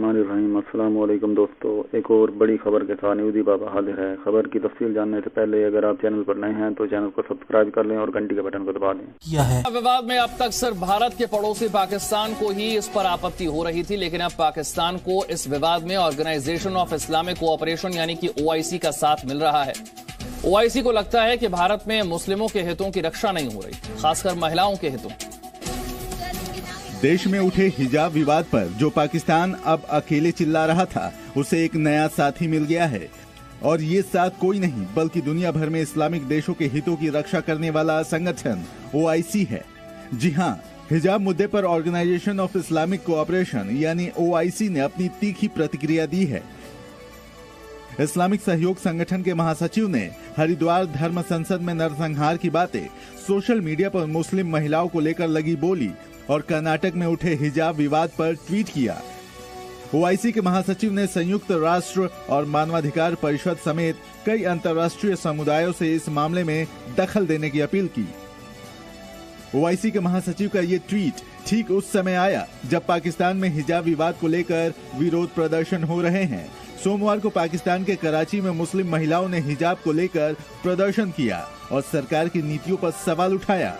बिस्मिल्लाहिर्रहमानिर्रहीम। अस्सलाम वालेकुम दोस्तों, एक और बड़ी खबर के साथ न्यूज़ी बाबा हाजिर है। खबर की तफसील जानने से पहले अगर आप चैनल पर नए हैं तो चैनल को सब्सक्राइब कर लें और घंटी के बटन को दबा दें। विवाद में अब तक सिर्फ भारत के पड़ोसी पाकिस्तान को ही इस पर आपत्ति हो रही थी, लेकिन अब पाकिस्तान को इस विवाद में ऑर्गेनाइजेशन ऑफ इस्लामिक कोऑपरेशन यानी कि OIC का साथ मिल रहा है। OIC को लगता है कि भारत में मुस्लिमों के हितों की रक्षा नहीं हो रही, खासकर महिलाओं के हितों। देश में उठे हिजाब विवाद पर जो पाकिस्तान अब अकेले चिल्ला रहा था, उसे एक नया साथी मिल गया है। और ये साथ कोई नहीं बल्कि दुनिया भर में इस्लामिक देशों के हितों की रक्षा करने वाला संगठन OIC है। जी हाँ, हिजाब मुद्दे पर ऑर्गेनाइजेशन ऑफ इस्लामिक कोऑपरेशन यानी OIC ने अपनी तीखी प्रतिक्रिया दी है। इस्लामिक सहयोग संगठन के महासचिव ने हरिद्वार धर्म संसद में नरसंहार की बातें, सोशल मीडिया पर मुस्लिम महिलाओं को लेकर लगी बोली और कर्नाटक में उठे हिजाब विवाद पर ट्वीट किया। OIC के महासचिव ने संयुक्त राष्ट्र और मानवाधिकार परिषद समेत कई अंतर्राष्ट्रीय समुदायों से इस मामले में दखल देने की अपील की। OIC के महासचिव का ये ट्वीट ठीक उस समय आया जब पाकिस्तान में हिजाब विवाद को लेकर विरोध प्रदर्शन हो रहे हैं। सोमवार को पाकिस्तान के कराची में मुस्लिम महिलाओं ने हिजाब को लेकर प्रदर्शन किया और सरकार की नीतियों पर सवाल उठाया।